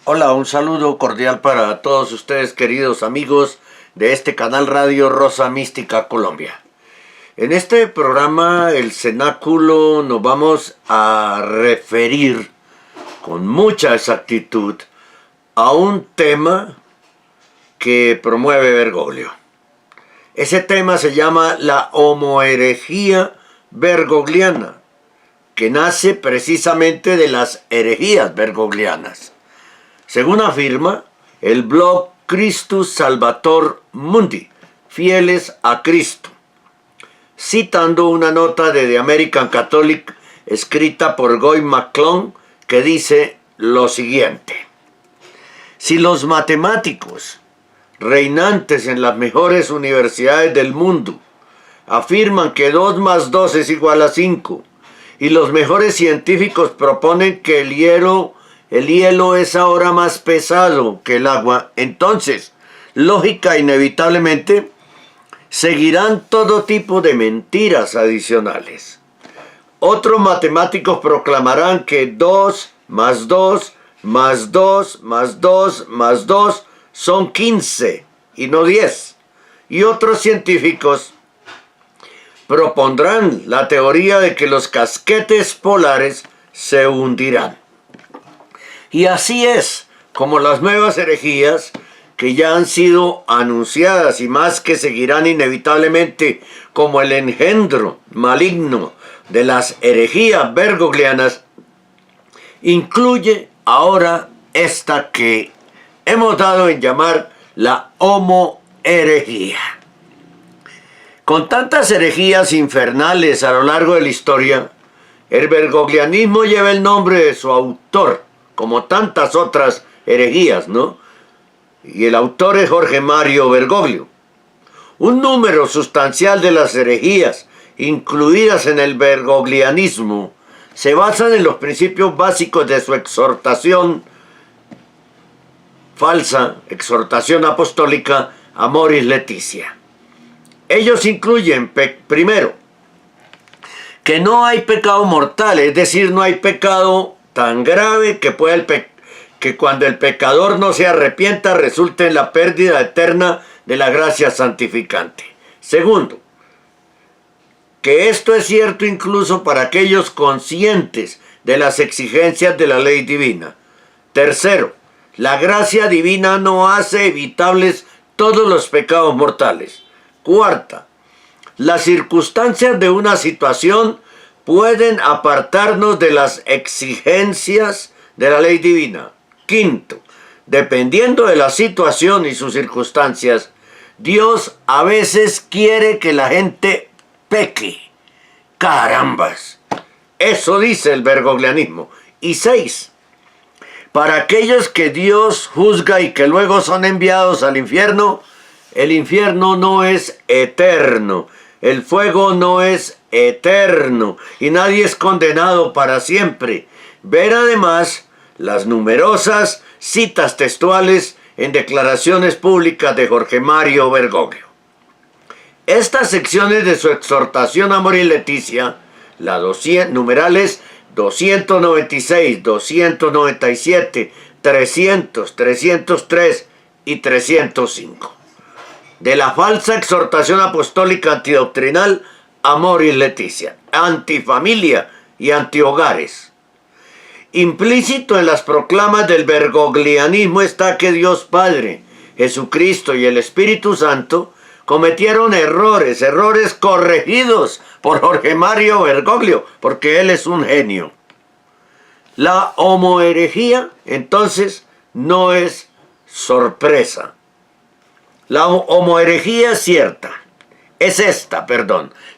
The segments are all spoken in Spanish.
Hola, un saludo cordial para todos ustedes, queridos amigos de este canal Radio Rosa Mística Colombia. En este programa, el cenáculo, nos vamos a referir con mucha exactitud a un tema que promueve Bergoglio. Ese tema se llama la homoherejía bergogliana, que nace precisamente de las herejías bergoglianas. Según afirma el blog Christus Salvator Mundi, Fieles a Cristo, citando una nota de The American Catholic escrita por Guy McClone, que dice lo siguiente: si los matemáticos reinantes en las mejores universidades del mundo afirman que 2 más 2 es igual a 5, y los mejores científicos proponen que el hielo es ahora más pesado que el agua, entonces, lógica inevitablemente, seguirán todo tipo de mentiras adicionales. Otros matemáticos proclamarán que 2 más 2 más 2 más 2 más 2 son 15 y no 10. Y otros científicos propondrán la teoría de que los casquetes polares se hundirán. Y así es como las nuevas herejías, que ya han sido anunciadas y más que seguirán inevitablemente como el engendro maligno de las herejías bergoglianas, incluye ahora esta que hemos dado en llamar la homoherejía. Con tantas herejías infernales a lo largo de la historia, el bergoglianismo lleva el nombre de su autor, como tantas otras herejías, ¿no? Y el autor es Jorge Mario Bergoglio. Un número sustancial de las herejías incluidas en el bergoglianismo se basan en los principios básicos de su exhortación falsa, exhortación apostólica Amoris Laetitia. Ellos incluyen, primero, que no hay pecado mortal, es decir, no hay pecado tan grave que cuando el pecador no se arrepienta resulte en la pérdida eterna de la gracia santificante. Segundo, que esto es cierto incluso para aquellos conscientes de las exigencias de la ley divina. Tercero, la gracia divina no hace evitables todos los pecados mortales. Cuarta, las circunstancias de una situación pueden apartarnos de las exigencias de la ley divina. Quinto, dependiendo de la situación y sus circunstancias, Dios a veces quiere que la gente peque. ¡Carambas! Eso dice el bergoglianismo. Y 6, para aquellos que Dios juzga y que luego son enviados al infierno, el infierno no es eterno, el fuego no es eterno y nadie es condenado para siempre. Ver además las numerosas citas textuales en declaraciones públicas de Jorge Mario Bergoglio. Estas secciones de su exhortación Amoris Laetitia, numerales 296, 297, 300, 303 y 305. De la falsa exhortación apostólica antidoctrinal Amoris Laetitia, antifamilia y antihogares. Implícito en las proclamas del bergoglianismo está que Dios Padre, Jesucristo y el Espíritu Santo cometieron errores corregidos por Jorge Mario Bergoglio, porque él es un genio. La homoherejía, entonces, no es sorpresa. La homoherejía es cierta.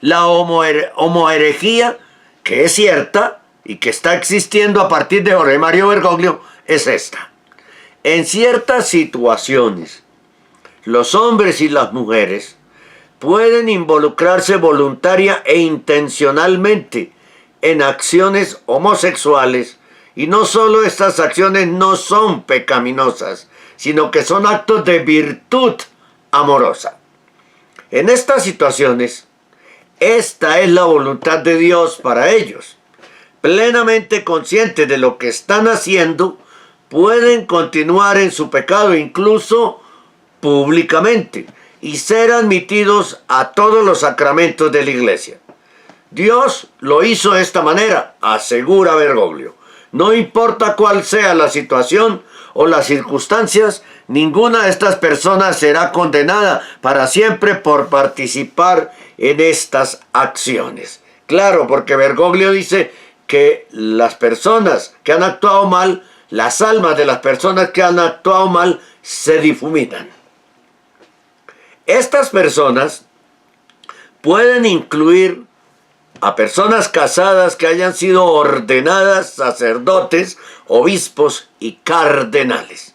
La homoherejía que es cierta y que está existiendo a partir de Jorge Mario Bergoglio es esta. En ciertas situaciones, los hombres y las mujeres pueden involucrarse voluntaria e intencionalmente en acciones homosexuales, y no solo estas acciones no son pecaminosas, sino que son actos de virtud amorosa. En estas situaciones, esta es la voluntad de Dios para ellos. Plenamente conscientes de lo que están haciendo, pueden continuar en su pecado incluso públicamente y ser admitidos a todos los sacramentos de la iglesia. Dios lo hizo de esta manera, asegura Bergoglio. No importa cuál sea la situación o las circunstancias, ninguna de estas personas será condenada para siempre por participar en estas acciones. Claro, porque Bergoglio dice que las personas que han actuado mal, las almas de las personas que han actuado mal, se difuminan. Estas personas pueden incluir a personas casadas que hayan sido ordenadas sacerdotes, obispos y cardenales.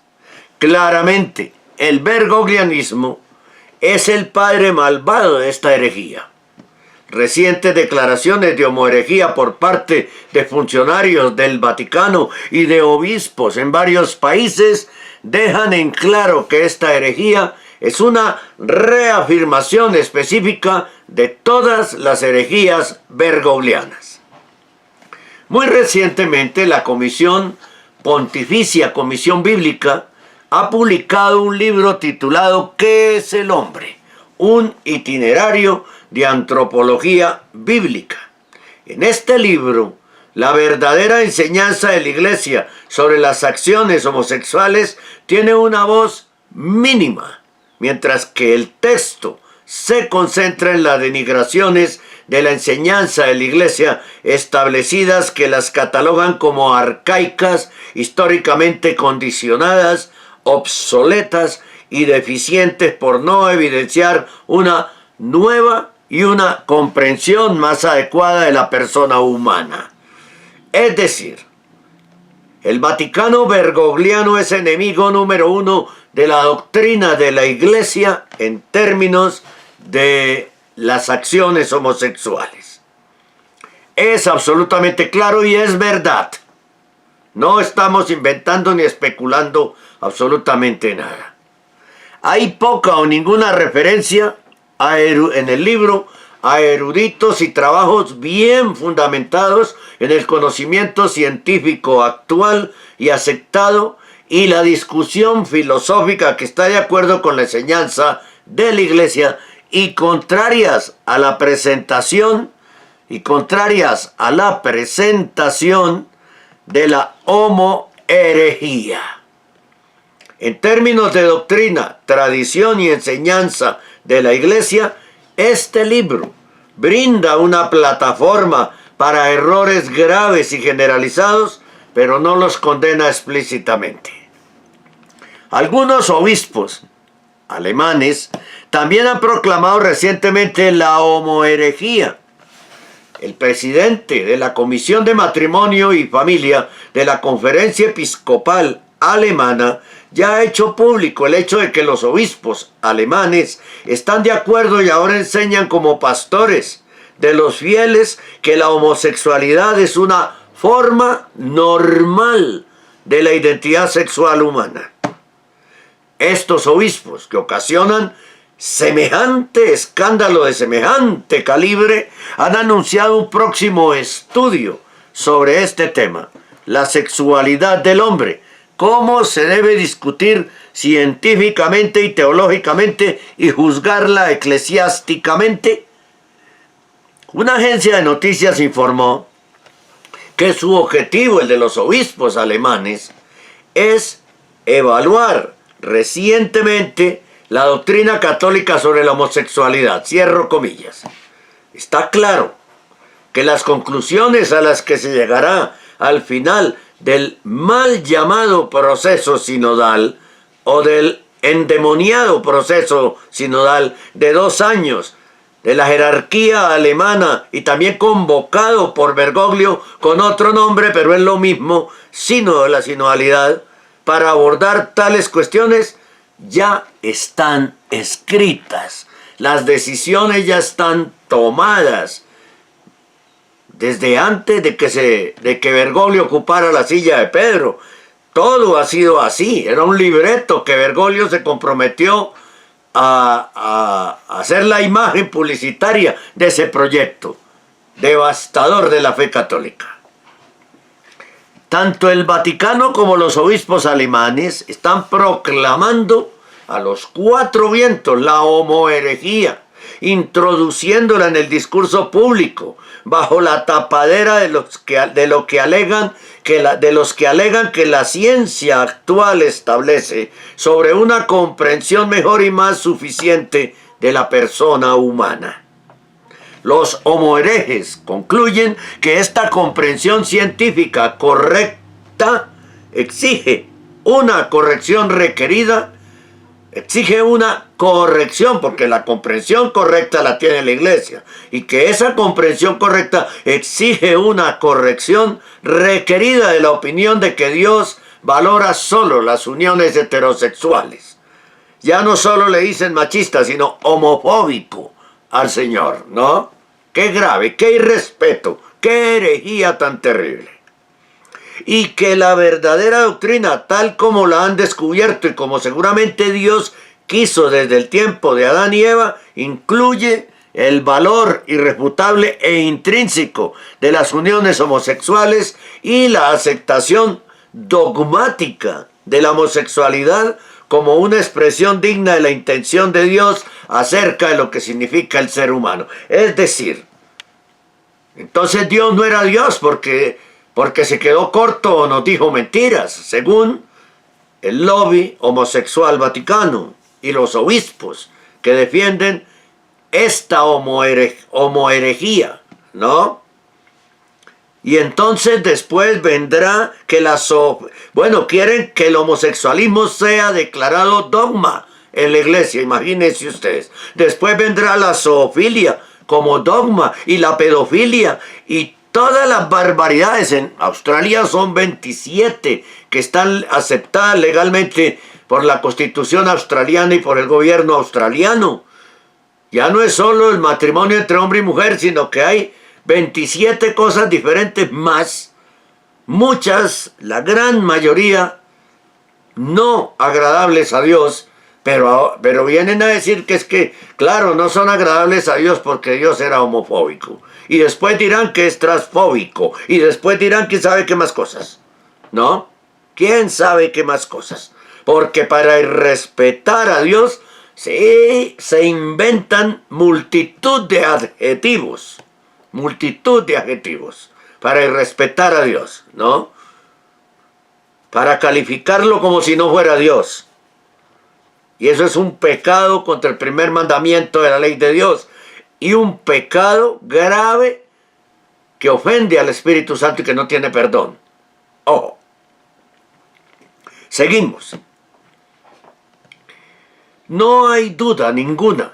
Claramente, el bergoglianismo es el padre malvado de esta herejía. Recientes declaraciones de homoherejía por parte de funcionarios del Vaticano y de obispos en varios países dejan en claro que esta herejía es una reafirmación específica de todas las herejías bergoglianas. Muy recientemente la Comisión Pontificia Comisión Bíblica ha publicado un libro titulado ¿Qué es el hombre? Un itinerario de antropología bíblica. En este libro, la verdadera enseñanza de la Iglesia sobre las acciones homosexuales tiene una voz mínima, mientras que el texto se concentra en las denigraciones de la enseñanza de la Iglesia establecidas que las catalogan como arcaicas, históricamente condicionadas, obsoletas y deficientes por no evidenciar una nueva y una comprensión más adecuada de la persona humana. Es decir, el Vaticano bergogliano es enemigo número uno de la doctrina de la Iglesia en términos de las acciones homosexuales. Es absolutamente claro y es verdad. No estamos inventando ni especulando absolutamente nada. Hay poca o ninguna referencia en el libro a eruditos y trabajos bien fundamentados en el conocimiento científico actual y aceptado y la discusión filosófica que está de acuerdo con la enseñanza de la Iglesia y contrarias a la presentación de la homoherejía. En términos de doctrina, tradición y enseñanza de la Iglesia, este libro brinda una plataforma para errores graves y generalizados, pero no los condena explícitamente. Algunos obispos alemanes también han proclamado recientemente la homoherejía. El presidente de la Comisión de Matrimonio y Familia de la Conferencia Episcopal Alemana ya ha hecho público el hecho de que los obispos alemanes están de acuerdo y ahora enseñan como pastores de los fieles que la homosexualidad es una forma normal de la identidad sexual humana. Estos obispos que ocasionan semejante escándalo de semejante calibre han anunciado un próximo estudio sobre este tema, la sexualidad del hombre, cómo se debe discutir científicamente y teológicamente y juzgarla eclesiásticamente. Una agencia de noticias informó que su objetivo, el de los obispos alemanes, es evaluar recientemente la doctrina católica sobre la homosexualidad. Cierro comillas. Está claro que las conclusiones a las que se llegará al final del mal llamado proceso sinodal o del endemoniado proceso sinodal de 2 años de la jerarquía alemana y también convocado por Bergoglio con otro nombre, pero es lo mismo, sínodo de la sinodalidad, para abordar tales cuestiones, ya están escritas. Las decisiones ya están tomadas. Desde antes de que Bergoglio ocupara la silla de Pedro, todo ha sido así. Era un libreto que Bergoglio se comprometió a hacer la imagen publicitaria de ese proyecto devastador de la fe católica. Tanto el Vaticano como los obispos alemanes están proclamando a los cuatro vientos la homoherejía, introduciéndola en el discurso público, bajo la tapadera de los que alegan que la ciencia actual establece sobre una comprensión mejor y más suficiente de la persona humana. Los homoherejes concluyen que esta comprensión científica correcta exige una corrección requerida, exige una corrección, porque la comprensión correcta la tiene la Iglesia, y que esa comprensión correcta exige una corrección requerida de la opinión de que Dios valora solo las uniones heterosexuales. Ya no solo le dicen machista, sino homofóbico al Señor, ¿no? Qué grave, qué irrespeto, qué herejía tan terrible. Y que la verdadera doctrina, tal como la han descubierto y como seguramente Dios quiso desde el tiempo de Adán y Eva, incluye el valor irrefutable e intrínseco de las uniones homosexuales y la aceptación dogmática de la homosexualidad como una expresión digna de la intención de Dios acerca de lo que significa el ser humano. Es decir, entonces Dios no era Dios porque se quedó corto o nos dijo mentiras, según el lobby homosexual vaticano y los obispos que defienden esta homoherejía, ¿no? Y entonces después vendrá que quieren que el homosexualismo sea declarado dogma en la iglesia, imagínense ustedes. Después vendrá la zoofilia como dogma y la pedofilia y todas las barbaridades. En Australia son 27 que están aceptadas legalmente por la Constitución australiana y por el gobierno australiano. Ya no es solo el matrimonio entre hombre y mujer, sino que hay 27 cosas diferentes más, muchas, la gran mayoría, no agradables a Dios, pero vienen a decir que es que, claro, no son agradables a Dios porque Dios era homofóbico. Y después dirán que es transfóbico. Y después dirán quién sabe qué más cosas. ¿No? ¿Quién sabe qué más cosas? Porque para irrespetar a Dios, sí, se inventan multitud de adjetivos. Multitud de adjetivos. Para irrespetar a Dios, ¿no? Para calificarlo como si no fuera Dios. Y eso es un pecado contra el primer mandamiento de la ley de Dios. Y un pecado grave que ofende al Espíritu Santo y que no tiene perdón. Ojo. Seguimos. No hay duda ninguna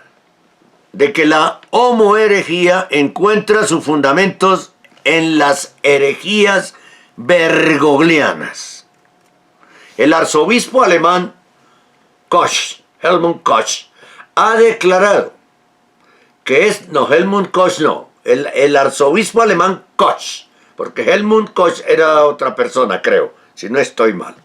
de que la homoherejía encuentra sus fundamentos en las herejías bergoglianas. El arzobispo alemán Koch, Helmut Koch, ha declarado que Helmut Koch no, el arzobispo alemán Koch, porque Helmut Koch era otra persona, creo, si no estoy mal.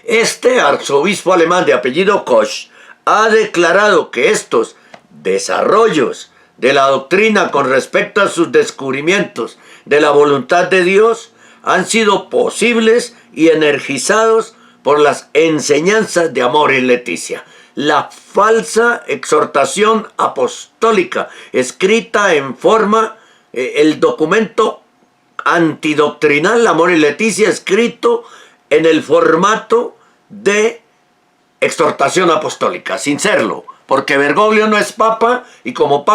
Este arzobispo alemán de apellido Koch ha declarado que estos desarrollos de la doctrina con respecto a sus descubrimientos de la voluntad de Dios han sido posibles y energizados por las enseñanzas de Amoris Laetitia. La falsa exhortación apostólica escrita en forma, el documento antidoctrinal Amoris Laetitia escrito en el formato de exhortación apostólica, sin serlo, porque Bergoglio no es papa y como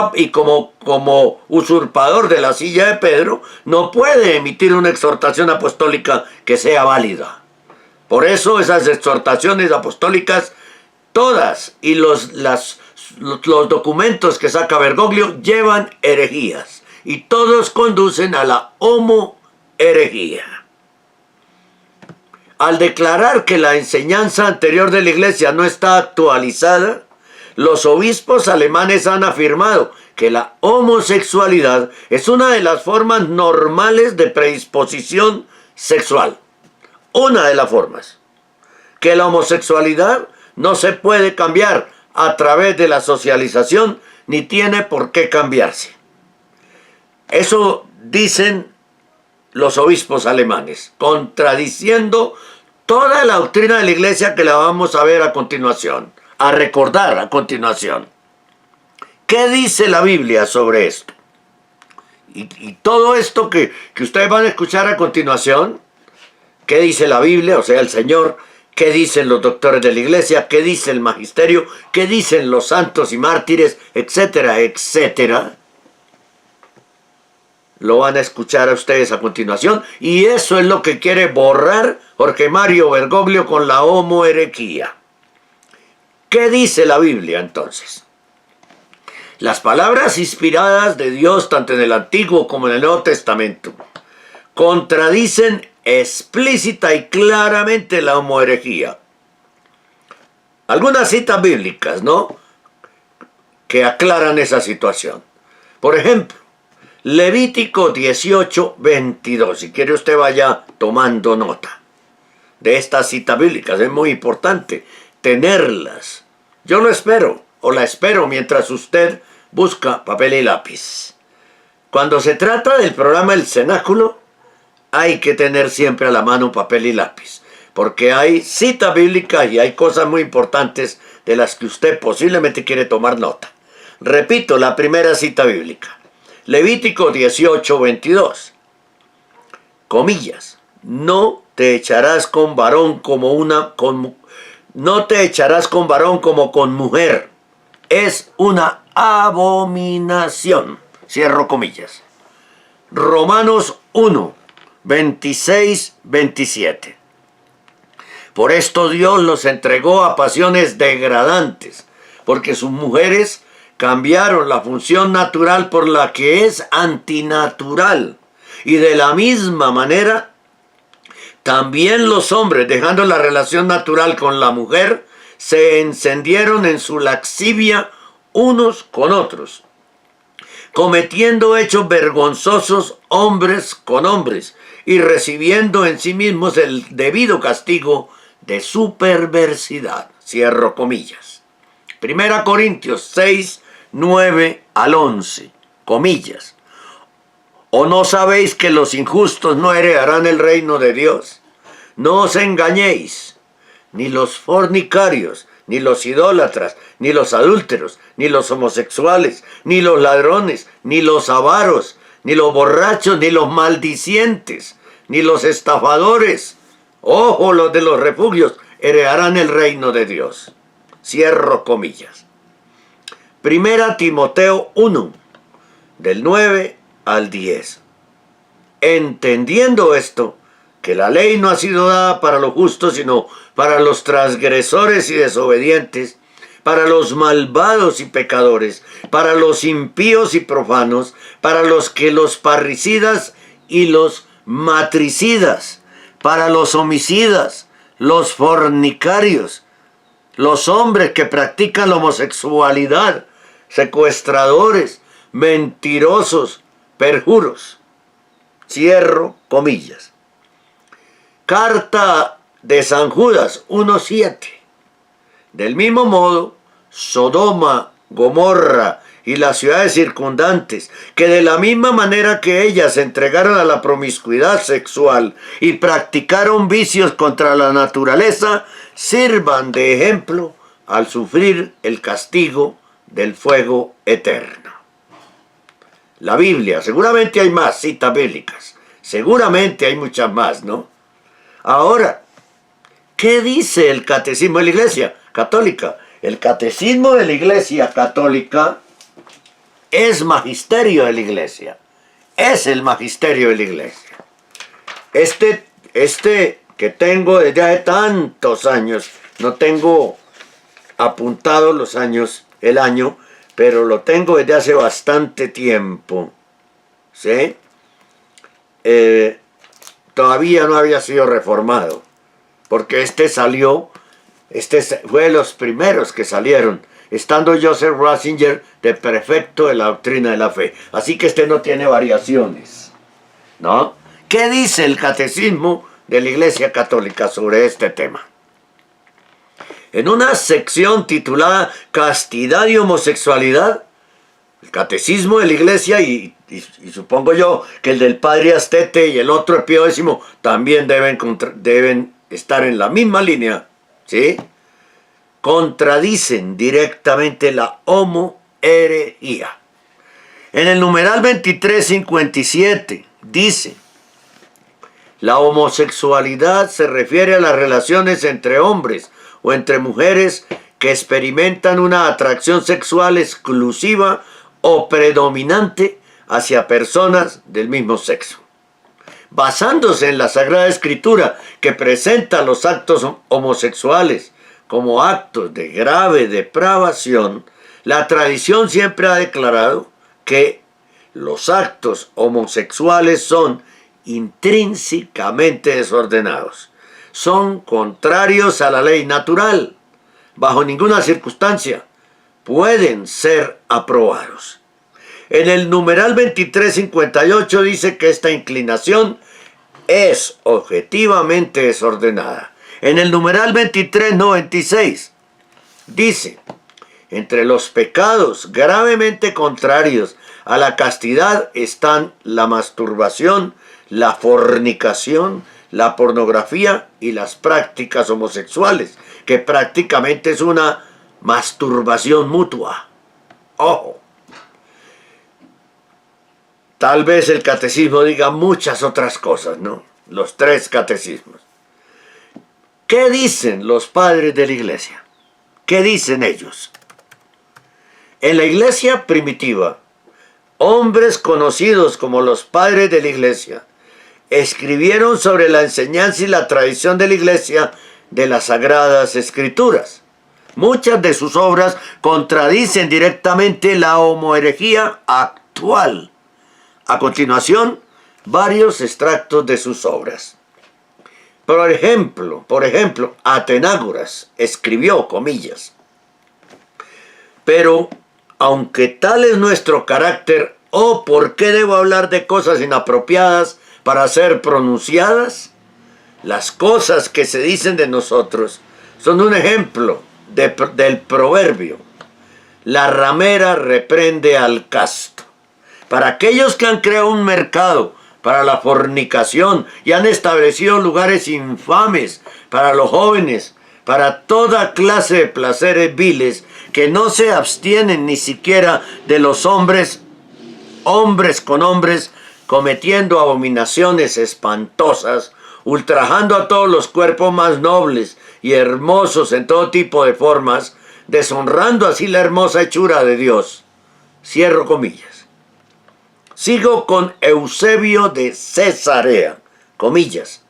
usurpador de la silla de Pedro no puede emitir una exhortación apostólica que sea válida. Por eso esas exhortaciones apostólicas, todas, y los documentos que saca Bergoglio llevan herejías. Y todos conducen a la homoherejía. Al declarar que la enseñanza anterior de la Iglesia no está actualizada, los obispos alemanes han afirmado que la homosexualidad es una de las formas normales de predisposición sexual. Una de las formas. Que la homosexualidad no se puede cambiar a través de la socialización, ni tiene por qué cambiarse. Eso dicen los obispos alemanes, contradiciendo toda la doctrina de la iglesia que la vamos a ver a continuación, a recordar a continuación. ¿Qué dice la Biblia sobre esto? Y todo esto que ustedes van a escuchar a continuación, ¿qué dice la Biblia? O sea, el Señor, ¿qué dicen los doctores de la iglesia? ¿Qué dice el magisterio? ¿Qué dicen los santos y mártires? Etcétera, etcétera. Lo van a escuchar a ustedes a continuación. Y eso es lo que quiere borrar Jorge Mario Bergoglio con la homoherejía. ¿Qué dice la Biblia entonces? Las palabras inspiradas de Dios, tanto en el Antiguo como en el Nuevo Testamento, contradicen explícita y claramente la homoherejía. Algunas citas bíblicas, ¿no?, que aclaran esa situación. Por ejemplo, Levítico 18, 22. Si quiere usted vaya tomando nota de estas citas bíblicas. Es muy importante tenerlas. Yo lo espero, o la espero mientras usted busca papel y lápiz. Cuando se trata del programa El Cenáculo, hay que tener siempre a la mano papel y lápiz, porque hay citas bíblicas y hay cosas muy importantes de las que usted posiblemente quiere tomar nota. Repito, la primera cita bíblica. Levítico 18, 22. Comillas. No te echarás con varón no te echarás con varón como con mujer. Es una abominación. Cierro comillas. Romanos 1, 26, 27. Por esto Dios los entregó a pasiones degradantes, porque sus mujeres cambiaron la función natural por la que es antinatural. Y de la misma manera, también los hombres, dejando la relación natural con la mujer, se encendieron en su lascivia unos con otros, cometiendo hechos vergonzosos hombres con hombres, y recibiendo en sí mismos el debido castigo de su perversidad. Cierro comillas. 1 Corintios 6, 9 al 11. Comillas. ¿O no sabéis que los injustos no heredarán el reino de Dios? No os engañéis, ni los fornicarios, ni los idólatras, ni los adúlteros, ni los homosexuales, ni los ladrones, ni los avaros, ni los borrachos, ni los maldicientes, ni los estafadores, ojo, los de los refugios, heredarán el reino de Dios. Cierro comillas. 1 Timoteo 1, del 9 al 10. Entendiendo esto, que la ley no ha sido dada para los justos, sino para los transgresores y desobedientes, para los malvados y pecadores, para los impíos y profanos, para los parricidas y los matricidas, para los homicidas, los fornicarios, los hombres que practican la homosexualidad, secuestradores, mentirosos, perjuros. Cierro comillas. Carta de San Judas 1:7. Del mismo modo, Sodoma, Gomorra y las ciudades circundantes, que de la misma manera que ellas se entregaron a la promiscuidad sexual y practicaron vicios contra la naturaleza, sirvan de ejemplo al sufrir el castigo del fuego eterno. La Biblia, seguramente hay más citas bíblicas, seguramente hay muchas más, ¿no? Ahora, ¿qué dice el Catecismo de la Iglesia Católica? El Catecismo de la Iglesia Católica es magisterio de la Iglesia, es el magisterio de la Iglesia. Este que tengo desde hace tantos años, no tengo apuntado los años, el año, pero lo tengo desde hace bastante tiempo, ¿sí? Todavía no había sido reformado, porque este fue de los primeros que salieron, estando Joseph Ratzinger de prefecto de la doctrina de la fe. Así que este no tiene variaciones, ¿no? ¿Qué dice el Catecismo de la Iglesia Católica sobre este tema? En una sección titulada Castidad y Homosexualidad, el Catecismo de la Iglesia, y y supongo yo que el del padre Astete y el otro, el Pío X, también deben estar en la misma línea, ¿sí? Contradicen directamente la homoherejía. En el numeral 2357 dice: la homosexualidad se refiere a las relaciones entre hombres o entre mujeres que experimentan una atracción sexual exclusiva o predominante hacia personas del mismo sexo. Basándose en la Sagrada Escritura, que presenta los actos homosexuales como actos de grave depravación, la tradición siempre ha declarado que los actos homosexuales son intrínsecamente desordenados, son contrarios a la ley natural, bajo ninguna circunstancia pueden ser aprobados. En el numeral 2358 dice que esta inclinación es objetivamente desordenada. En el numeral 2396 dice: entre los pecados gravemente contrarios a la castidad están la masturbación, la fornicación, la pornografía y las prácticas homosexuales, que prácticamente es una masturbación mutua. Ojo. Tal vez el catecismo diga muchas otras cosas, ¿no? Los 3 catecismos. ¿Qué dicen los padres de la iglesia? ¿Qué dicen ellos? En la iglesia primitiva, hombres conocidos como los padres de la iglesia escribieron sobre la enseñanza y la tradición de la iglesia de las Sagradas Escrituras. Muchas de sus obras contradicen directamente la homoherejía actual. A continuación, varios extractos de sus obras. Por ejemplo, Atenágoras escribió, comillas: pero, aunque tal es nuestro carácter, ¿por qué debo hablar de cosas inapropiadas para ser pronunciadas? Las cosas que se dicen de nosotros son un ejemplo del proverbio: la ramera reprende al casto. Para aquellos que han creado un mercado para la fornicación y han establecido lugares infames para los jóvenes, para toda clase de placeres viles, que no se abstienen ni siquiera de los hombres con hombres, cometiendo abominaciones espantosas, ultrajando a todos los cuerpos más nobles y hermosos en todo tipo de formas, deshonrando así la hermosa hechura de Dios. Cierro comillas. Sigo con Eusebio de Cesarea, comillas: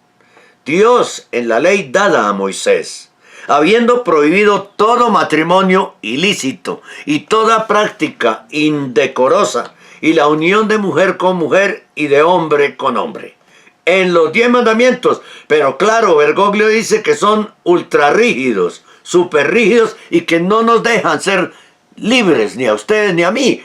Dios, en la ley dada a Moisés, habiendo prohibido todo matrimonio ilícito y toda práctica indecorosa, y la unión de mujer con mujer y de hombre con hombre, en los 10 mandamientos. Pero claro, Bergoglio dice que son ultra rígidos, super rígidos, y que no nos dejan ser libres, ni a ustedes ni a mí.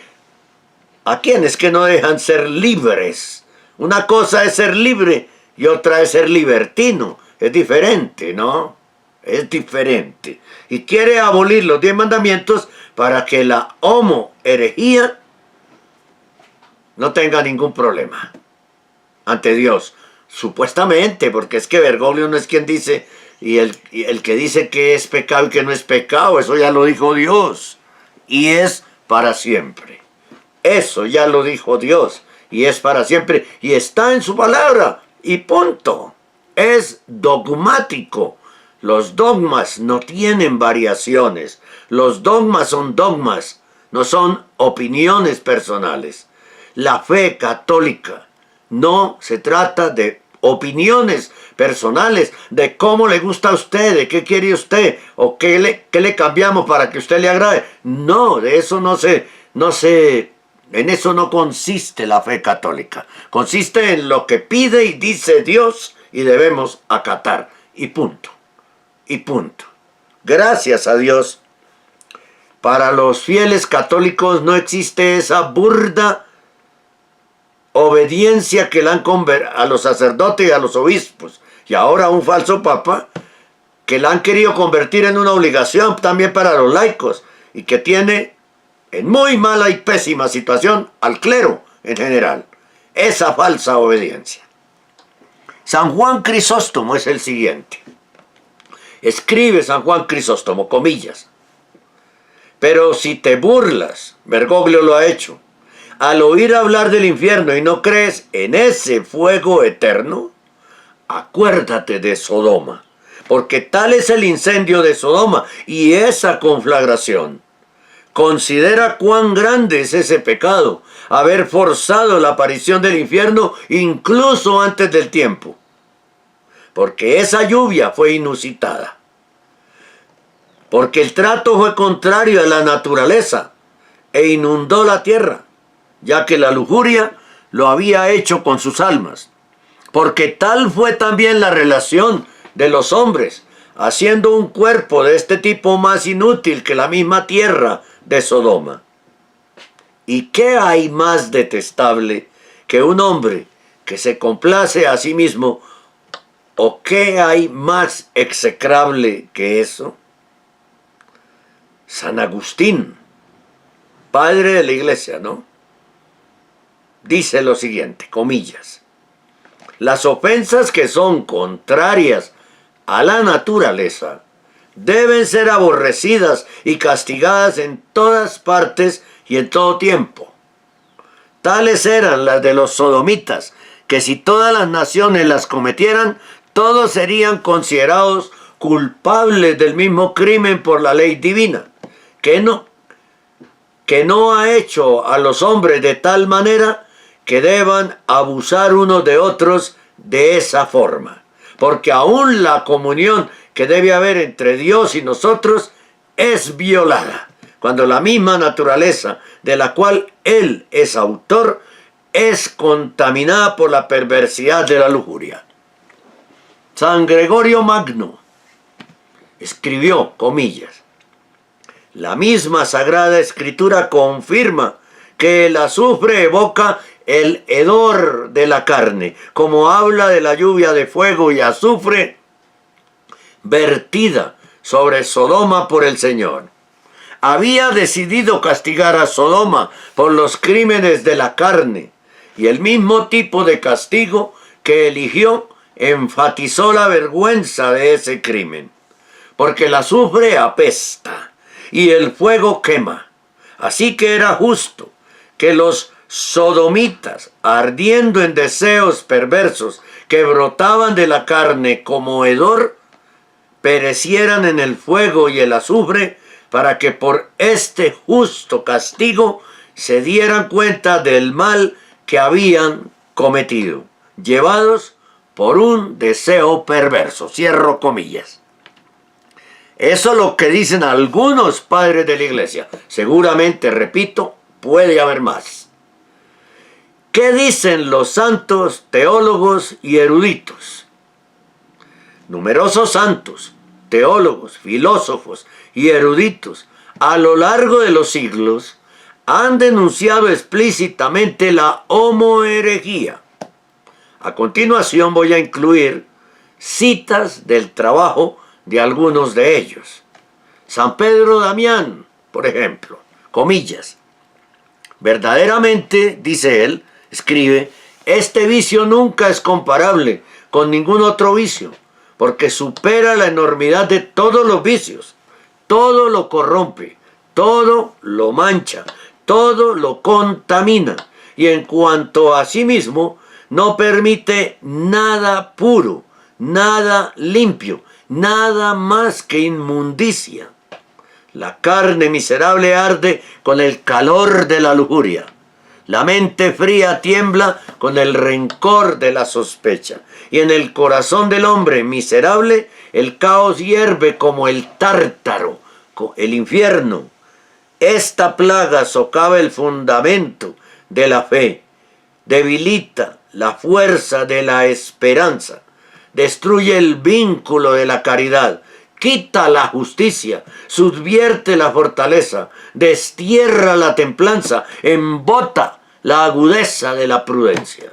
¿A quiénes que no dejan ser libres? Una cosa es ser libre y otra es ser libertino. Es diferente, ¿no? Es diferente. Y quiere abolir los 10 mandamientos para que la homoherejía no tenga ningún problema ante Dios. Supuestamente, porque es que Bergoglio no es quien dice, y el que dice que es pecado y que no es pecado, eso ya lo dijo Dios. Y es para siempre. Eso ya lo dijo Dios y es para siempre y está en su palabra y punto. Es dogmático. Los dogmas no tienen variaciones. Los dogmas son dogmas, no son opiniones personales. La fe católica no se trata de opiniones personales, de cómo le gusta a usted, de qué quiere usted, o qué le cambiamos para que usted le agrade. No, de eso en eso no consiste la fe católica. Consiste en lo que pide y dice Dios y debemos acatar. Y punto. Y punto. Gracias a Dios, para los fieles católicos no existe esa burda obediencia que le han a los sacerdotes y a los obispos. Y ahora un falso papa que la han querido convertir en una obligación también para los laicos y que tiene en muy mala y pésima situación al clero en general, esa falsa obediencia. San Juan Crisóstomo es el siguiente. Escribe San Juan Crisóstomo, comillas: pero si te burlas, Bergoglio lo ha hecho, al oír hablar del infierno y no crees en ese fuego eterno, acuérdate de Sodoma, porque tal es el incendio de Sodoma y esa conflagración. Considera cuán grande es ese pecado, haber forzado la aparición del infierno incluso antes del tiempo, porque esa lluvia fue inusitada, porque el trato fue contrario a la naturaleza e inundó la tierra, ya que la lujuria lo había hecho con sus almas, porque tal fue también la relación de los hombres, haciendo un cuerpo de este tipo más inútil que la misma tierra de Sodoma. ¿Y qué hay más detestable que un hombre que se complace a sí mismo? ¿O qué hay más execrable que eso? San Agustín, padre de la iglesia, ¿no?, dice lo siguiente, comillas: las ofensas que son contrarias a la naturaleza deben ser aborrecidas y castigadas en todas partes y en todo tiempo. Tales eran las de los sodomitas, que si todas las naciones las cometieran, todos serían considerados culpables del mismo crimen por la ley divina, que no ha hecho a los hombres de tal manera que deban abusar unos de otros de esa forma, porque aún la comunión que debe haber entre Dios y nosotros es violada, cuando la misma naturaleza de la cual Él es autor es contaminada por la perversidad de la lujuria. San Gregorio Magno escribió, comillas: la misma Sagrada Escritura confirma que el azufre evoca el hedor de la carne, como habla de la lluvia de fuego y azufre vertida sobre Sodoma por el Señor. Había decidido castigar a Sodoma por los crímenes de la carne, y el mismo tipo de castigo que eligió enfatizó la vergüenza de ese crimen, porque el azufre apesta y el fuego quema. Así que era justo que los sodomitas, ardiendo en deseos perversos que brotaban de la carne como hedor, perecieran en el fuego y el azufre, para que por este justo castigo se dieran cuenta del mal que habían cometido, llevados por un deseo perverso. Cierro comillas. Eso es lo que dicen algunos padres de la iglesia. Seguramente, repito, puede haber más. ¿Qué dicen los santos teólogos y eruditos? Numerosos santos, teólogos, filósofos y eruditos a lo largo de los siglos han denunciado explícitamente la homoherejía. A continuación voy a incluir citas del trabajo de algunos de ellos. San Pedro Damián, por ejemplo, comillas: verdaderamente, dice él, escribe, este vicio nunca es comparable con ningún otro vicio, porque supera la enormidad de todos los vicios. Todo lo corrompe, todo lo mancha, todo lo contamina, y en cuanto a sí mismo, no permite nada puro, nada limpio, nada más que inmundicia. La carne miserable arde con el calor de la lujuria. La mente fría tiembla con el rencor de la sospecha. Y en el corazón del hombre miserable el caos hierve como el tártaro, el infierno. Esta plaga socava el fundamento de la fe, debilita la fuerza de la esperanza, destruye el vínculo de la caridad, quita la justicia, subvierte la fortaleza, destierra la templanza, embota la agudeza de la prudencia.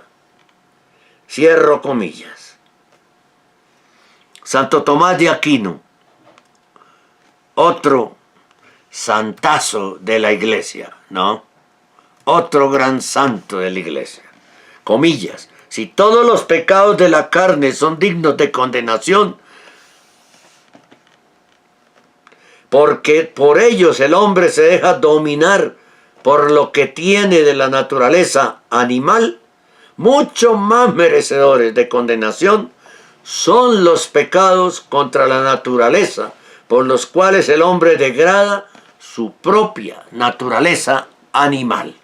Cierro comillas. Santo Tomás de Aquino, otro santazo de la iglesia, ¿no? otro gran santo de la iglesia. Comillas, si todos los pecados de la carne son dignos de condenación, porque por ellos el hombre se deja dominar por lo que tiene de la naturaleza animal, mucho más merecedores de condenación son los pecados contra la naturaleza, por los cuales el hombre degrada su propia naturaleza animal.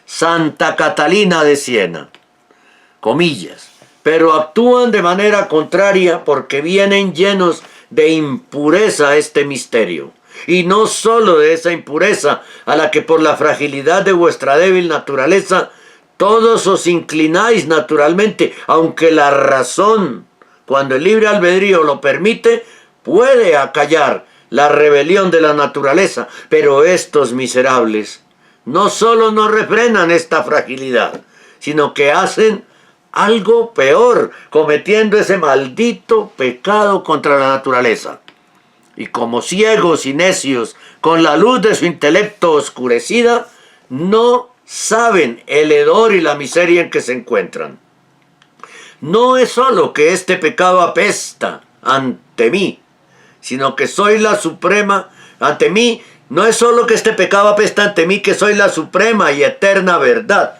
Santa Catalina de Siena, comillas, pero actúan de manera contraria porque vienen llenos de impureza a este misterio, y no sólo de esa impureza a la que por la fragilidad de vuestra débil naturaleza todos os inclináis naturalmente, aunque la razón, cuando el libre albedrío lo permite, puede acallar la rebelión de la naturaleza, pero estos miserables no solo no refrenan esta fragilidad, sino que hacen algo peor, cometiendo ese maldito pecado contra la naturaleza. Y como ciegos y necios, con la luz de su intelecto oscurecida, no saben el hedor y la miseria en que se encuentran. No es solo que este pecado apesta ante mí, sino que soy la suprema ante mí. No es solo que este pecado apesta ante mí, que soy la suprema y eterna verdad.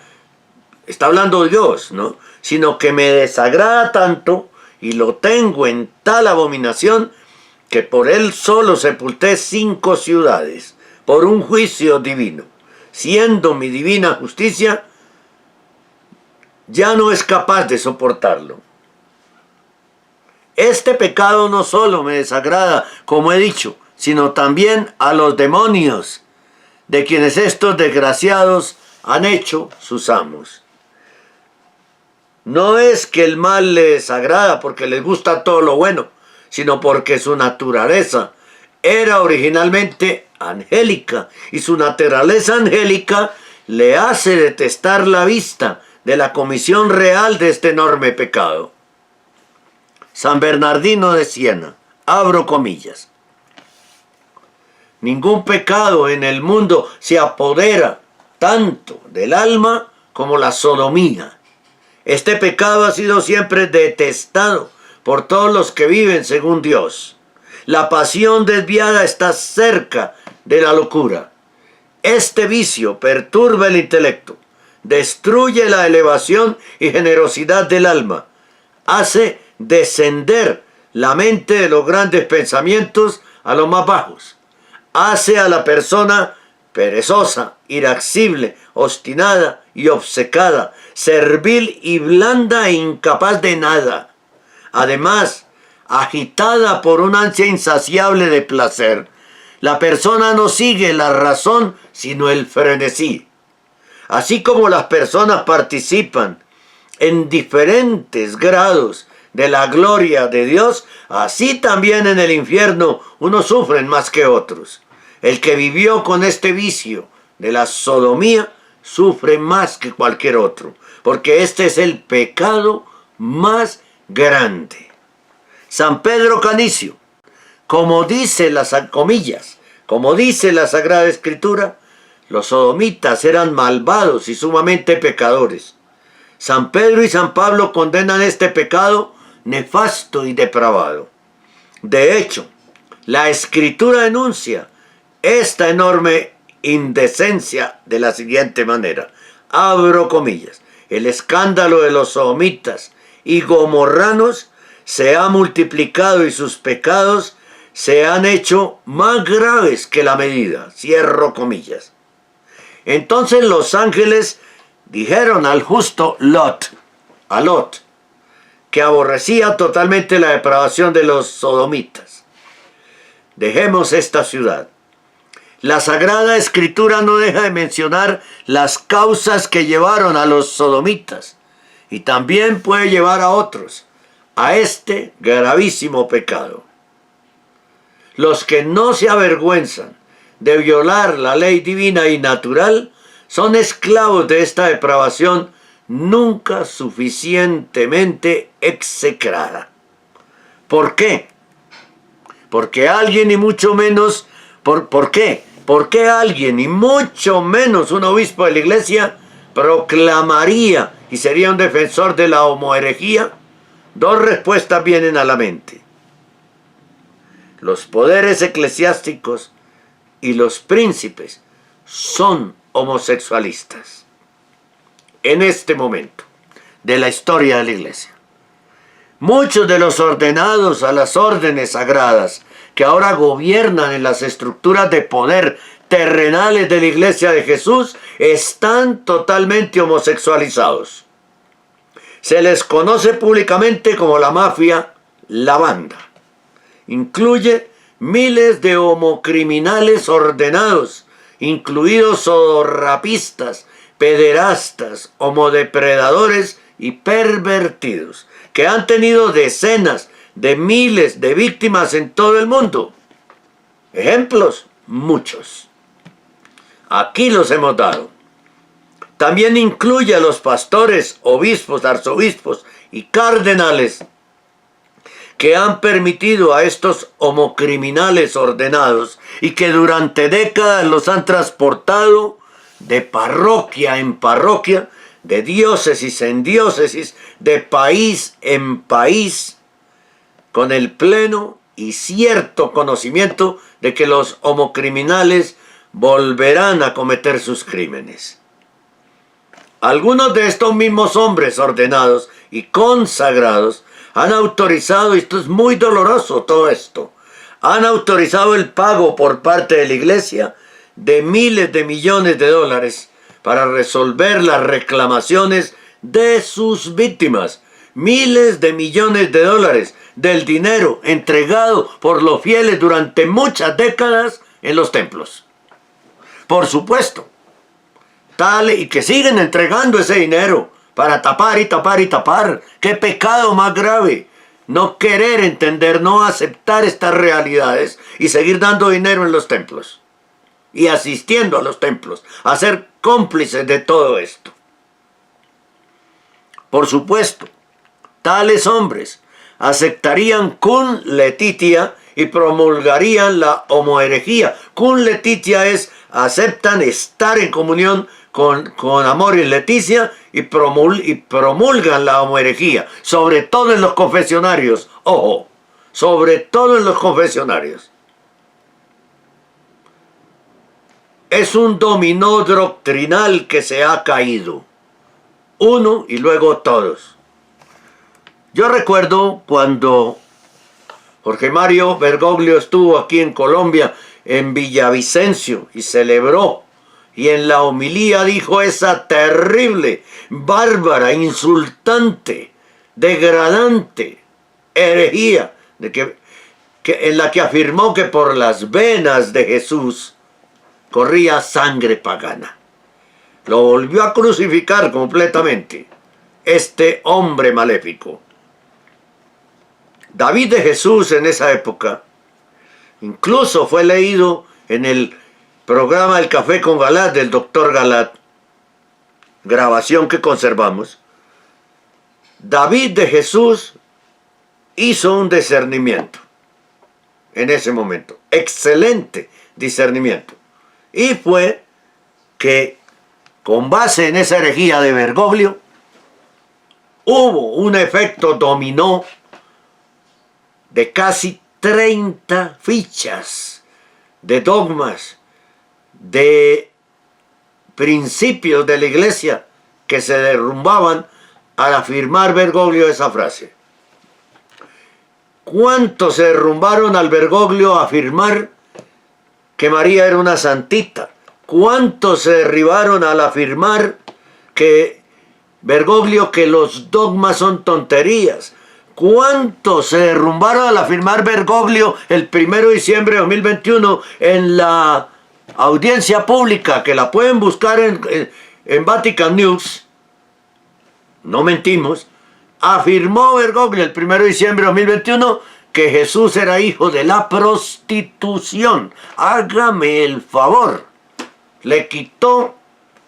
Está hablando Dios, ¿no? Sino que me desagrada tanto y lo tengo en tal abominación que por él solo sepulté 5 ciudades por un juicio divino, siendo mi divina justicia ya no es capaz de soportarlo. Este pecado no solo me desagrada, como he dicho, sino también a los demonios, de quienes estos desgraciados han hecho sus amos. No es que el mal les desagrada porque les gusta todo lo bueno, sino porque su naturaleza era originalmente angélica, y su naturaleza angélica le hace detestar la vista de la comisión real de este enorme pecado. San Bernardino de Siena, abro comillas: ningún pecado en el mundo se apodera tanto del alma como la sodomía. Este pecado ha sido siempre detestado por todos los que viven según Dios. La pasión desviada está cerca de la locura. Este vicio perturba el intelecto, destruye la elevación y generosidad del alma, hace descender la mente de los grandes pensamientos a los más bajos, hace a la persona perezosa, irascible, obstinada y obcecada, servil y blanda e incapaz de nada. Además, agitada por una ansia insaciable de placer, la persona no sigue la razón sino el frenesí. Así como las personas participan en diferentes grados de la gloria de Dios, así también en el infierno unos sufren más que otros. El que vivió con este vicio de la sodomía sufre más que cualquier otro, porque este es el pecado más grande. San Pedro Canicio, como dice las comillas, como dice la Sagrada Escritura, los sodomitas eran malvados y sumamente pecadores. San Pedro y San Pablo condenan este pecado nefasto y depravado. De hecho, la Escritura enuncia esta enorme indecencia de la siguiente manera, abro comillas: el escándalo de los sodomitas y gomorranos se ha multiplicado y sus pecados se han hecho más graves que la medida, cierro comillas. Entonces los ángeles dijeron al justo Lot, a Lot, que aborrecía totalmente la depravación de los sodomitas: dejemos esta ciudad. La Sagrada Escritura no deja de mencionar las causas que llevaron a los sodomitas, y también puede llevar a otros a este gravísimo pecado. Los que no se avergüenzan de violar la ley divina y natural son esclavos de esta depravación nunca suficientemente execrada. ¿Por qué? Porque alguien, y mucho menos, ¿por qué? ¿Por qué alguien, y mucho menos un obispo de la iglesia, proclamaría y sería un defensor de la homoherejía? Dos respuestas vienen a la mente. Los poderes eclesiásticos y los príncipes son homosexualistas en este momento de la historia de la iglesia. Muchos de los ordenados a las órdenes sagradas que ahora gobiernan en las estructuras de poder terrenales de la iglesia de Jesús están totalmente homosexualizados. Se les conoce públicamente como la mafia, la banda. Incluye miles de homocriminales ordenados, incluidos sodorapistas, pederastas, homodepredadores y pervertidos, que han tenido decenas de miles de víctimas en todo el mundo. Ejemplos, muchos. Aquí los hemos dado. También incluye a los pastores, obispos, arzobispos y cardenales que han permitido a estos homocriminales ordenados y que durante décadas los han transportado de parroquia en parroquia, de diócesis en diócesis, de país en país, con el pleno y cierto conocimiento de que los homocriminales volverán a cometer sus crímenes. Algunos de estos mismos hombres ordenados y consagrados han autorizado, y esto es muy doloroso todo esto, han autorizado el pago por parte de la iglesia de miles de millones de dólares para resolver las reclamaciones de sus víctimas. Miles de millones de dólares del dinero entregado por los fieles durante muchas décadas en los templos. Por supuesto, tal y que siguen entregando ese dinero para tapar y tapar y tapar. ¡Qué pecado más grave! No querer entender, no aceptar estas realidades y seguir dando dinero en los templos y asistiendo a los templos, a ser cómplices de todo esto. Por supuesto, tales hombres aceptarían cum letitia y promulgarían la homoherejía. Cum letitia es aceptan estar en comunión con Amoris Laetitia y promulgan la homoherejía, sobre todo en los confesionarios. Ojo, sobre todo en los confesionarios. Es un dominó doctrinal que se ha caído. Uno y luego todos. Yo recuerdo cuando Jorge Mario Bergoglio estuvo aquí en Colombia, en Villavicencio, y celebró, y en la homilía dijo esa terrible, bárbara, insultante, degradante herejía en la que afirmó que por las venas de Jesús corría sangre pagana. Lo volvió a crucificar completamente este hombre maléfico. David de Jesús en esa época incluso fue leído en el programa El Café con Galat del doctor Galat, grabación que conservamos. David de Jesús hizo un discernimiento en ese momento, excelente discernimiento, y fue que con base en esa herejía de Bergoglio hubo un efecto dominó de casi 30 fichas de dogmas, de principios de la iglesia que se derrumbaban al afirmar Bergoglio esa frase. ¿Cuántos se derrumbaron al Bergoglio a afirmar que María era una santita? ¿Cuántos se derribaron al afirmar que Bergoglio que los dogmas son tonterías? ¿Cuántos se derrumbaron al afirmar Bergoglio el 1 de diciembre de 2021 en la audiencia pública, que la pueden buscar en Vatican News? No mentimos. Afirmó Bergoglio el 1 de diciembre de 2021 que Jesús era hijo de la prostitución. Hágame el favor. Le quitó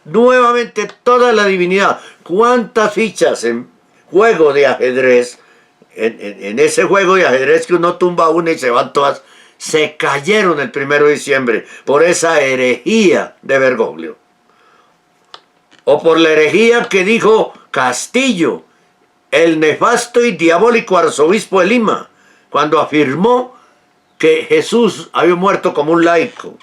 nuevamente toda la divinidad. ¿Cuántas fichas en juego de ajedrez? En ese juego de ajedrez que uno tumba una y se van todas, se cayeron el 1 de diciembre por esa herejía de Bergoglio. O por la herejía que dijo Castillo, el nefasto y diabólico arzobispo de Lima, cuando afirmó que Jesús había muerto como un laico,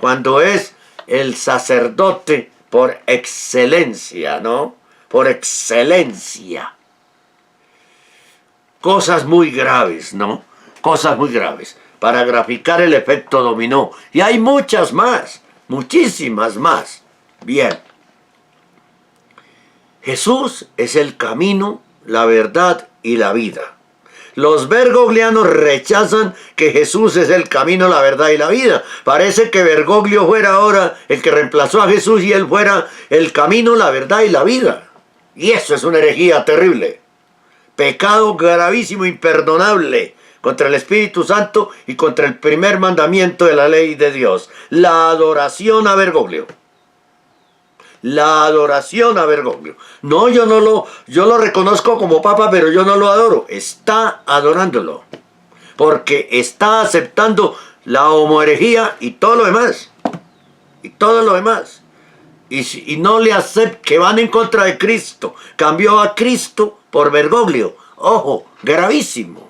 cuando es el sacerdote por excelencia, ¿no? Por excelencia. Cosas muy graves, ¿no? Cosas muy graves, para graficar el efecto dominó. Y hay muchas más, muchísimas más. Bien. Jesús es el camino, la verdad y la vida. Los bergoglianos rechazan que Jesús es el camino, la verdad y la vida. Parece que Bergoglio fuera ahora el que reemplazó a Jesús y él fuera el camino, la verdad y la vida. Y eso es una herejía terrible. Pecado gravísimo, imperdonable contra el Espíritu Santo y contra el primer mandamiento de la ley de Dios. La adoración a Bergoglio. La adoración a Bergoglio. No, yo lo reconozco como papa, pero yo no lo adoro. Está adorándolo. Porque está aceptando la homoherejía y todo lo demás. Y todo lo demás. Y no le acepta, que van en contra de Cristo. Cambió a Cristo por Bergoglio. Ojo, gravísimo.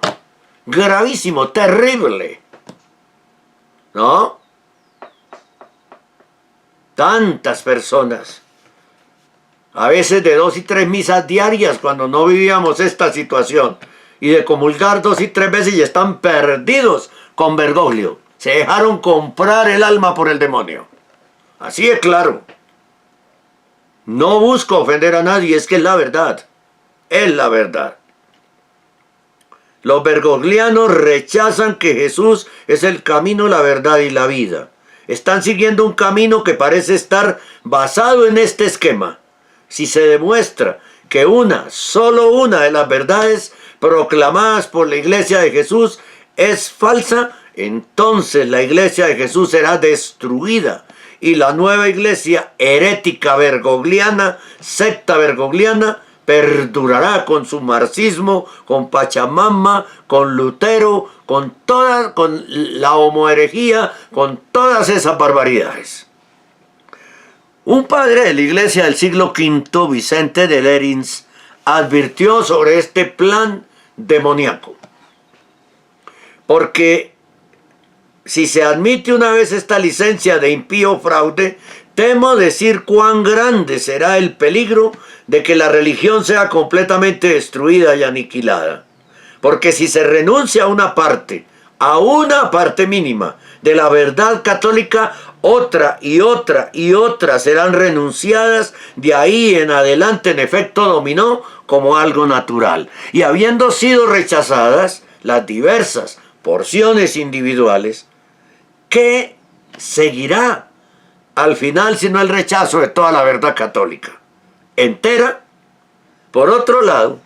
Gravísimo, terrible. ¿No? Tantas personas, a veces de 2 y 3 misas diarias cuando no vivíamos esta situación, y de comulgar 2 y 3 veces y están perdidos con Bergoglio. Se dejaron comprar el alma por el demonio. Así es claro. No busco ofender a nadie, es que es la verdad. Es la verdad. Los bergoglianos rechazan que Jesús es el camino, la verdad y la vida. Están siguiendo un camino que parece estar basado en este esquema. Si se demuestra que solo una de las verdades proclamadas por la Iglesia de Jesús es falsa, entonces la Iglesia de Jesús será destruida y la nueva iglesia herética bergogliana, secta bergogliana, perdurará con su marxismo, con Pachamama, con Lutero, con la homoherejía, con todas esas barbaridades. Un padre de la iglesia del siglo V, Vicente de Lerins, advirtió sobre este plan demoníaco. Porque si se admite una vez esta licencia de impío fraude, temo decir cuán grande será el peligro de que la religión sea completamente destruida y aniquilada. Porque si se renuncia a una parte mínima de la verdad católica, otra y otra y otra serán renunciadas de ahí en adelante en efecto dominó como algo natural. Y habiendo sido rechazadas las diversas porciones individuales, ¿qué seguirá al final sino el rechazo de toda la verdad católica entera? Por otro lado,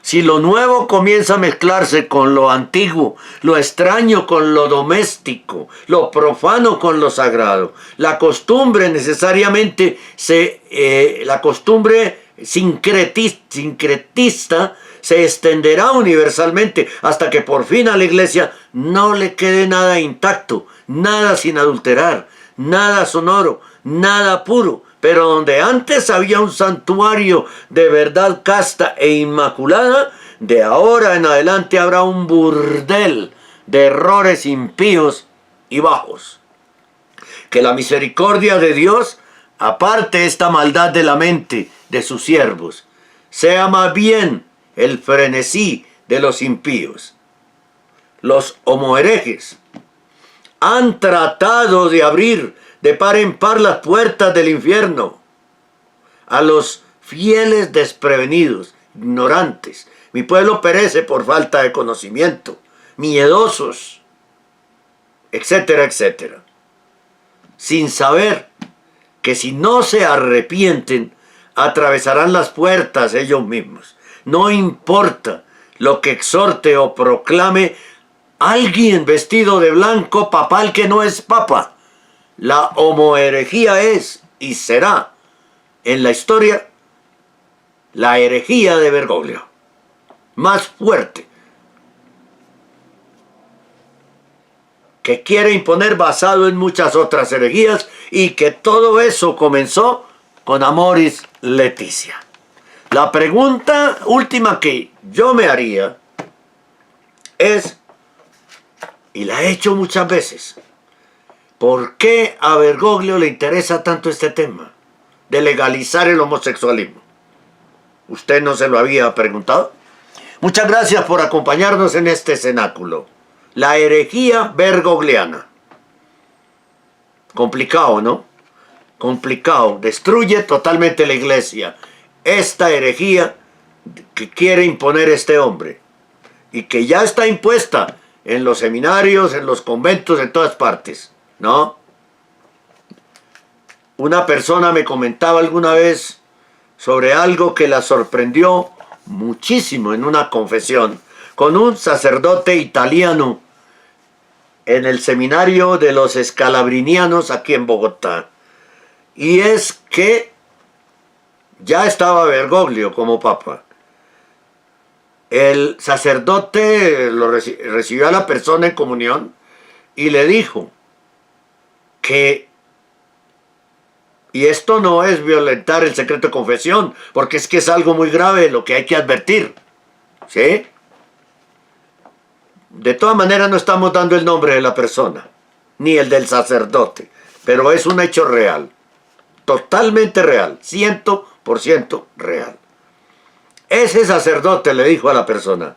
si lo nuevo comienza a mezclarse con lo antiguo, lo extraño con lo doméstico, lo profano con lo sagrado, la costumbre necesariamente la costumbre sincretista se extenderá universalmente hasta que por fin a la iglesia no le quede nada intacto, nada sin adulterar, nada sonoro, nada puro. Pero donde antes había un santuario de verdad casta e inmaculada, de ahora en adelante habrá un burdel de errores impíos y bajos. Que la misericordia de Dios aparte esta maldad de la mente de sus siervos, sea más bien el frenesí de los impíos. Los homoherejes han tratado de abrir de par en par las puertas del infierno a los fieles desprevenidos, ignorantes. Mi pueblo perece por falta de conocimiento, miedosos, etcétera, etcétera. Sin saber que si no se arrepienten, atravesarán las puertas ellos mismos. No importa lo que exhorte o proclame alguien vestido de blanco papal que no es papa. La homoherejía es y será en la historia la herejía de Bergoglio, más fuerte. que quiere imponer basado en muchas otras herejías y que todo eso comenzó con Amoris Laetitia. La pregunta última que yo me haría es, y la he hecho muchas veces, ¿por qué a Bergoglio le interesa tanto este tema de legalizar el homosexualismo? ¿Usted no se lo había preguntado? Muchas gracias por acompañarnos en este cenáculo. La herejía bergogliana. Complicado, ¿no? Complicado. Destruye totalmente la iglesia. Esta herejía que quiere imponer este hombre y que ya está impuesta en los seminarios, en los conventos, en todas partes, ¿no? Una persona me comentaba alguna vez sobre algo que la sorprendió muchísimo en una confesión con un sacerdote italiano en el seminario de los escalabrinianos aquí en Bogotá. Y es que ya estaba Bergoglio como papa. El sacerdote recibió a la persona en comunión y le dijo que, y esto no es violentar el secreto de confesión, porque es que es algo muy grave lo que hay que advertir, ¿sí? De todas maneras no estamos dando el nombre de la persona, ni el del sacerdote, pero es un hecho real, totalmente real, 100% real. Ese sacerdote le dijo a la persona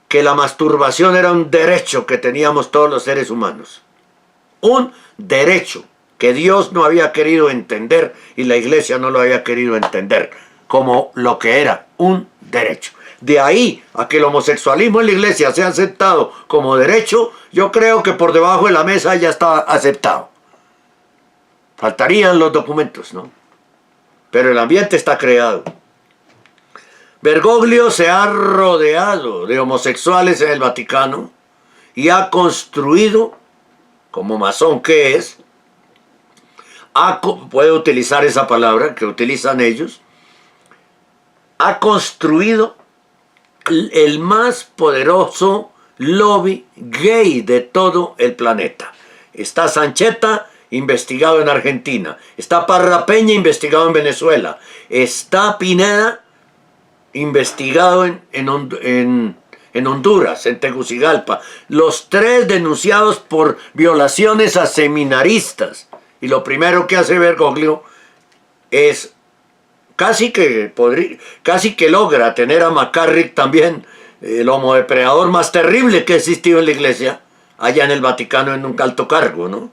que la masturbación era un derecho que teníamos todos los seres humanos. Un derecho que Dios no había querido entender y la iglesia no lo había querido entender como lo que era un derecho. De ahí a que el homosexualismo en la iglesia sea aceptado como derecho, yo creo que por debajo de la mesa ya está aceptado. Faltarían los documentos, ¿no? Pero el ambiente está creado. Bergoglio se ha rodeado de homosexuales en el Vaticano y ha construido, como masón que es, puede utilizar esa palabra que utilizan ellos, ha construido el más poderoso lobby gay de todo el planeta. Está Sancheta, investigado en Argentina. Está Parra Peña, investigado en Venezuela. Está Pineda, investigado en Honduras, en Tegucigalpa. Los tres denunciados por violaciones a seminaristas. Y lo primero que hace Bergoglio es casi que logra tener a McCarrick también, el homodepredador más terrible que ha existido en la iglesia, allá en el Vaticano en un alto cargo, ¿no?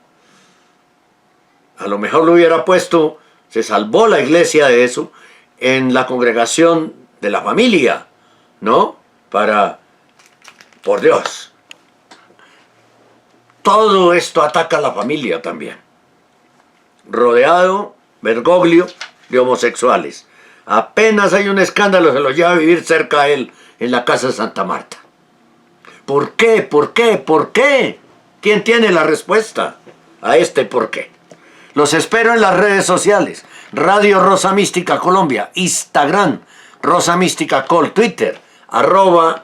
A lo mejor lo hubiera puesto, se salvó la iglesia de eso, en la congregación de la familia, ¿no? Por Dios. Todo esto ataca a la familia también. Rodeado, Bergoglio, de homosexuales. Apenas hay un escándalo, se los lleva a vivir cerca a él, en la casa de Santa Marta. ¿Por qué? ¿Por qué? ¿Por qué? ¿Quién tiene la respuesta a este por qué? Los espero en las redes sociales. Radio Rosa Mística Colombia, Instagram, Rosa Mística Col, Twitter,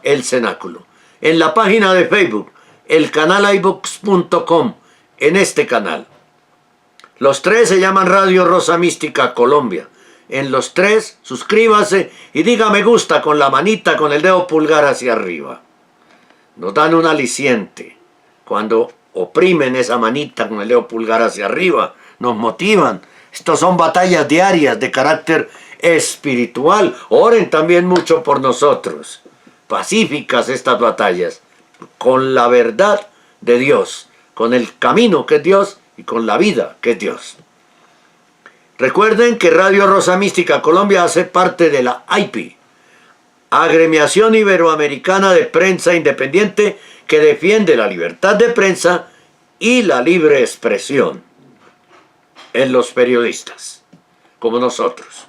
@El Cenáculo. En la página de Facebook, el canal iVoox.com, en este canal. Los tres se llaman Radio Rosa Mística Colombia. En los tres, suscríbase y diga me gusta con la manita, con el dedo pulgar hacia arriba. Nos dan un aliciente. Cuando oprimen esa manita con el dedo pulgar hacia arriba, nos motivan. Estas son batallas diarias de carácter espiritual. Oren también mucho por nosotros. Pacíficas estas batallas. Con la verdad de Dios. Con el camino que es Dios y con la vida que es Dios. Recuerden que Radio Rosa Mística Colombia hace parte de la AIPI, Agremiación Iberoamericana de Prensa Independiente, que defiende la libertad de prensa y la libre expresión en los periodistas, como nosotros.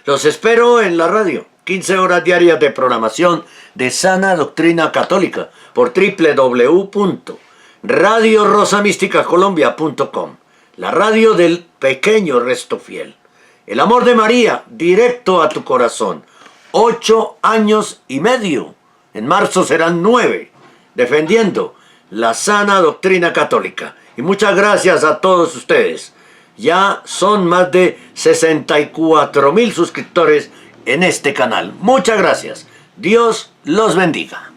Los espero en la radio, 15 horas diarias de programación de sana doctrina católica por www.radiorosamísticacolombia.com, la radio del pequeño resto fiel. El amor de María, directo a tu corazón. 8 años y medio. En marzo serán 9, defendiendo la sana doctrina católica. Y muchas gracias a todos ustedes. Ya son más de 64,000 suscriptores en este canal. Muchas gracias. Dios los bendiga.